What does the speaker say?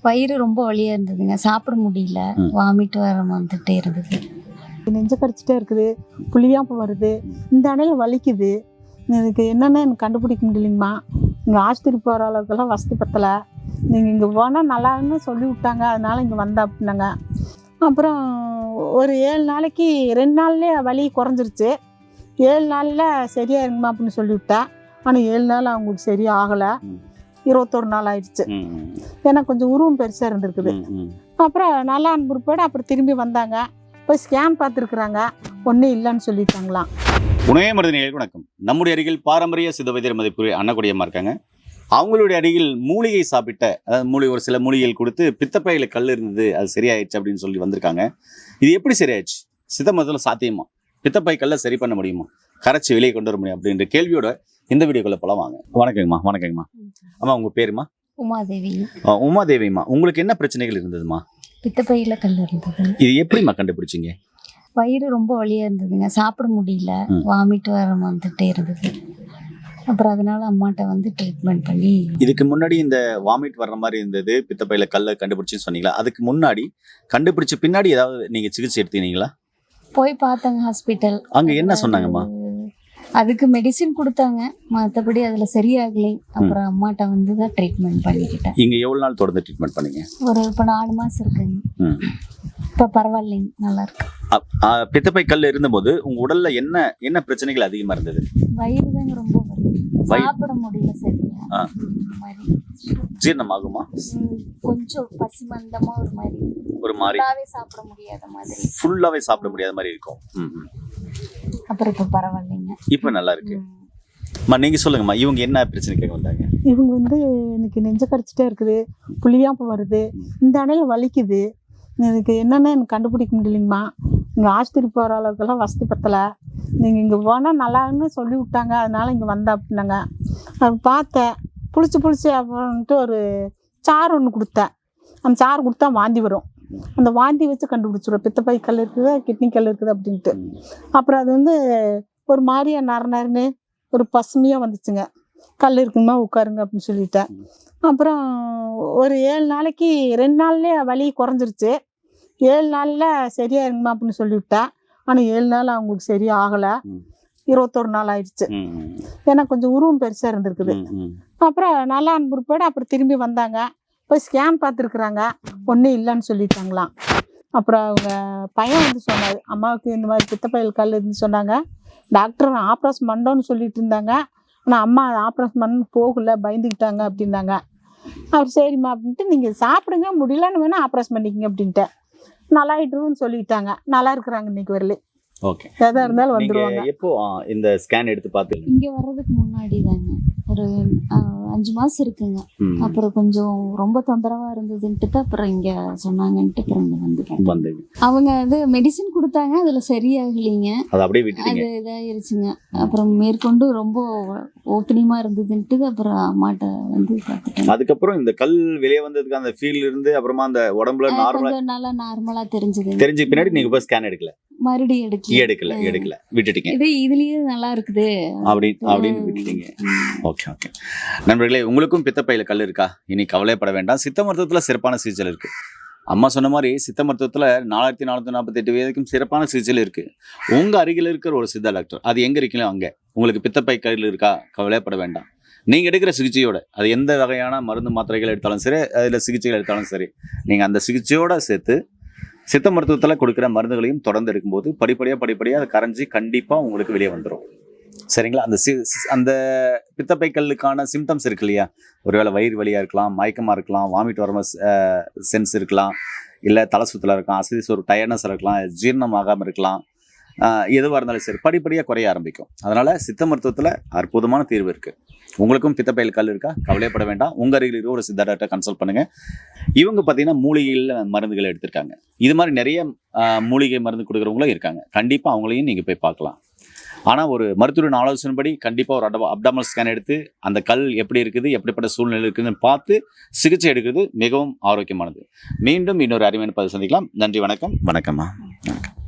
வயிறு ரொம்ப வலியா இருந்ததுங்க. சாப்பிட முடியல. வாமிட் வர வந்துட்டே இருந்தது. நெஞ்ச கடிச்சிட்டே இருக்குது, புளியாம்பு வருது, இந்த அணையில் வலிக்குது. இதுக்கு என்னென்னு எனக்கு கண்டுபிடிக்க முடியலைங்கம்மா. இங்கே ஆஸ்பத்திரி போகிற அளவுக்கெல்லாம் வசதி பத்தலை. நீங்கள் இங்கே போனால் நல்லான்னு சொல்லி விட்டாங்க, அதனால் இங்கே வந்தேன் அப்படின்னாங்க. அப்புறம் ஒரு 7 நாளைக்கு 2 நாள்லேயே வலி குறைஞ்சிருச்சு. 7 நாளில் சரியாயிருங்கம்மா அப்படின்னு சொல்லிவிட்டேன். ஆனால் 7 நாள் அவங்களுக்கு சரியாக ஆகலை. 21 நாள் ஆயிடுச்சு. ஏன்னா கொஞ்சம் உருவம் பெருசாக இருந்திருக்குது. அப்புறம் நல்லா அனுப்பிப்பாடு அப்புறம் திரும்பி வந்தாங்க. போய் ஸ்கேன் பார்த்துருக்குறாங்க, ஒன்றும் இல்லைன்னு சொல்லிட்டாங்களாம். உணவே மருந்து நேயர்களுக்கு வணக்கம். நம்முடைய அருகில் பாரம்பரிய சித்த வைத்தியர் மதிப்பு அன்னக்குடியம்மா இருக்காங்க. அவங்களுடைய அருகில் மூலிகை சாப்பிட்ட, அதாவது ஒரு சில மூலிகைகள் கொடுத்து பித்தப்பையில் கல் இருந்தது, அது சரியாயிடுச்சு அப்படின்னு சொல்லி வந்திருக்காங்க. இது எப்படி சரியாயிடுச்சு? சித்த மருத்துவத்தில் சாத்தியமா? பித்தப்பை கல்லை சரி பண்ண முடியுமா? கரைச்சி வெளியே கொண்டு வர முடியும் அப்படின்ற கேள்வியோட இந்த வீடியோக்குள்ள போலாம் வாங்க. வணக்கங்கம்மா. வணக்கங்கம்மா. அம்மா உங்க பேருமா? உமாதேவி. உமாதேவிம்மா, உங்களுக்கு என்ன பிரச்சனைகள் இருந்ததுமா? பித்தப்பையில கல் இருந்தது. இது எப்படிம்மா கண்டுபிடிச்சிங்க? வயிறு ரொம்ப வலியா இருந்ததுங்க. சாப்பிட முடியல. வாமிட் வர வந்துட்டே இருந்தது. அப்புறம் அதனால அம்மாட்ட வந்து ட்ரீட்மெண்ட் பண்ணி. இதுக்கு முன்னாடி இந்த வாமிட் வர்ற மாதிரி இருந்தது, பித்தப்பையில கல்லை கண்டுபிடிச்சுன்னு சொன்னீங்களா? அதுக்கு முன்னாடி கண்டுபிடிச்ச பின்னாடி ஏதாவது நீங்க சிகிச்சை எடுத்தீங்களா? போய் பார்த்தாங்க ஹாஸ்பிட்டல். அங்க என்ன சொன்னாங்கம்மா? அதுக்கு மெடிசின் கொடுத்தாங்க, மற்றபடி அதில் சரியாகலை. அப்புறம் அம்மாட்ட வந்து தான் ட்ரீட்மெண்ட் பண்ணிக்கிட்டேன். இங்கே எவ்வளோ நாள் தொடர்ந்து ட்ரீட்மெண்ட் பண்ணீங்க? இப்போ 4 மாதம் இருக்குங்க. இப்போ பரவாயில்லைங்க, நல்லா இருக்கு. பித்தப்பை கல் இருந்தபோது உங்க உடல்ல என்ன பிரச்சனைகள் அதிகமா இருந்தது? வயிறு தாங்க ரொம்ப வலி. சாப்பிட முடியல சரியா. ஜீரணம் ஆகுமா? கொஞ்சம் பசி மந்தமா ஒரு மாதிரி சாப்பிட முடியாத மாதிரி, ஃபுல்லாவே சாப்பிட முடியாத மாதிரி இருக்கும். அப்புறம் இப்போ பரவாயில்லைங்க, இப்போ நல்லா இருக்கு. நீங்க சொல்லுங்கம்மா, இவங்க என்ன பிரச்சனைக்கு வந்தாங்க? இவங்க வந்து எனக்கு நெஞ்ச கடிச்சிட்டே இருக்குது, புளியாம்பு வருது, இந்த அணையில் வலிக்குது. இதுக்கு என்னென்னு எனக்கு கண்டுபிடிக்க முடியலைங்கம்மா. இங்கே ஆஸ்பத்திரி போகிற அளவுக்கெல்லாம் வசதி பத்தலை. நீங்கள் இங்கே போனால் நல்லான்னு சொல்லி விட்டாங்க, அதனால் இங்கே வந்தேன் அப்படின்னாங்க. அது பார்த்தேன், புளிச்சு அப்படின்ட்டு ஒரு சாறு ஒன்று கொடுத்தேன். அந்த சாறு கொடுத்தா வாந்தி வரும். அந்த வாந்தி வச்சு கண்டுபிடிச்சிடும் பித்தப்பை கல் இருக்குது, கிட்னி கல் இருக்குது அப்படின்ட்டு. அப்புறம் அது வந்து ஒரு மாதிரியா நரன்னு ஒரு பசுமையாக வந்துச்சுங்க. கல் இருக்குங்கம்மா, உட்காருங்க அப்படின்னு சொல்லிட்டேன். அப்புறம் ஒரு 7 நாளைக்கு 2 நாள்லேயே வலி குறைஞ்சிருச்சு. 7 நாளில் சரியாயிருங்கம்மா அப்படின்னு சொல்லிவிட்டேன். ஆனால் 7 நாள் அவங்களுக்கு சரியாக ஆகலை. 21 நாள் ஆயிடுச்சு. ஏன்னா கொஞ்சம் உருவம் பெருசாக இருந்திருக்குது. அப்புறம் நல்லா அனுப்பிப்பாடு அப்புறம் திரும்பி வந்தாங்க. போய் ஸ்கேன் பார்த்துருக்குறாங்க, ஒன்றும் இல்லைன்னு சொல்லிட்டாங்களாம். அப்புறம் அவங்க பையன் வந்து சொன்னார், அம்மாவுக்கு இந்த மாதிரி பித்தப்பையில் கல் இருந்து சொன்னாங்க. டாக்டர் ஆப்ரேஷன் பண்ணோன்னு சொல்லிட்டு இருந்தாங்க. ஆனால் அம்மா ஆப்ரேஷன் பண்ண போகல, பயந்துக்கிட்டாங்க அப்படின்னாங்க. அவர் சரிம்மா அப்படின்ட்டு, நீங்கள் சாப்பிடுங்க, முடியலன்னு வேணால் ஆப்ரேஷன் பண்ணிக்கங்க அப்படின்ட்டு. நல்லாயிட்டுருன்னு சொல்லிட்டாங்க. நல்லா இருக்கிறாங்க இன்னைக்கு வரல. ஓகே, எதா இருந்தாலும் வந்துருவாங்க. எப்போ இந்த ஸ்கேன் எடுத்து பார்த்து? இங்கே வர்றதுக்கு முன்னாடி தாங்க, ஒரு 5 மாதம் இருக்குங்க. அப்புறம் கொஞ்சம் ரொம்ப தொந்தரவா இருந்ததுன்ட்டு அப்புறம் இங்க சொன்னாங்கன்ட்டு அப்புறம் இங்க வந்துட்டேன். அவங்க அது மெடிசின் கொடுத்தாங்க, அதுல சரியாகலைங்க. அது அப்படியே விட்டுட்டீங்க? அது இதாயிருச்சுங்க. அப்புறம் மேற்கொண்டு ரொம்ப ஓப்பனிமா இருந்ததுன்ட்டு அப்புறம் அம்மாட்ட வந்து பார்த்துட்டேன். அதுக்கப்புறம் இந்த கல் வெளியே வந்ததுக்கு அந்த ஃபீல் இருந்து அப்புறமா அந்த உடம்புல நார்மலா தெரிஞ்சது. தெரிஞ்ச பின்னாடி நீங்க போய் ஸ்கேன் எடுக்கல? மறுபடியும் எடுக்கல, விட்டுட்டீங்க. இதுலயே நல்லா இருக்குது அப்படின்னு விட்டுட்டீங்க. ஓகே ஓகே நண்பர்களே, உங்களுக்கும் பித்தப்பையில கல் இருக்கா? இனி கவலைப்பட வேண்டாம். சித்த மருத்துவத்துல சிறப்பான சிகிச்சை இருக்கு. அம்மா சொன்ன மாதிரி சித்த மருத்துவத்துல 4448 வயதுக்கும் சிறப்பான சிகிச்சை இருக்கு. உங்க அருகில் இருக்கிற ஒரு சித்தா டாக்டர், அது எங்க இருக்கீங்களோ அங்க உங்களுக்கு பித்தப்பை கல் இருக்கா, கவலைப்பட வேண்டாம். நீங்க எடுக்கிற சிகிச்சையோட, அது எந்த வகையான மருந்து மாத்திரைகள் எடுத்தாலும் சரி, அதுல சிகிச்சைகள் எடுத்தாலும் சரி, நீங்க அந்த சிகிச்சையோட சேர்த்து சித்த மருத்துவத்தில் கொடுக்குற மருந்துகளையும் தொடர்ந்து எடுக்கும்போது படிப்படியாக அதை கரைஞ்சி கண்டிப்பாக உங்களுக்கு வெளியே வந்துடும். சரிங்களா? அந்த பித்தப்பை கல்லுக்கான சிம்டம்ஸ் இருக்கு இல்லையா, ஒருவேளை வயிறு வலியாக இருக்கலாம், மயக்கமாக இருக்கலாம், வாமிட் வர சென்ஸ் இருக்கலாம், இல்லை தலை சுற்றலாக இருக்கலாம், அசதிஸ் ஒரு டயர்னஸ் இருக்கலாம், ஜீரணம் ஆகாமல் இருக்கலாம். எதுவாக இருந்தாலும் சரி படிப்படியாக குறைய ஆரம்பிக்கும். அதனால் சித்த மருத்துவத்தில் அற்புதமான தீர்வு இருக்குது. உங்களுக்கும் பித்தப்பையில் கல் இருக்கா, கவலைப்பட வேண்டாம். உங்கள் அருகில் இருக்கிற ஒரு சித்தா டாக்டர் கன்சல்ட் பண்ணுங்கள். இவங்க பார்த்தீங்கன்னா மூலிகையில் மருந்துகளை எடுத்திருக்காங்க. இது மாதிரி நிறைய மூலிகை மருந்து கொடுக்குறவங்களும் இருக்காங்க. கண்டிப்பாக அவங்களையும் நீங்கள் போய் பார்க்கலாம். ஆனால் ஒரு மருத்துவரின் ஆலோசனைப்படி கண்டிப்பாக ஒரு அப்டாமல் ஸ்கேன் எடுத்து அந்த கல் எப்படி இருக்குது, எப்படிப்பட்ட சூழ்நிலை இருக்குதுன்னு பார்த்து சிகிச்சை எடுக்கிறது மிகவும் ஆரோக்கியமானது. மீண்டும் இன்னொரு அருமையான பதிவு சந்திக்கலாம். நன்றி, வணக்கம். வணக்கம்மா. வணக்கம்.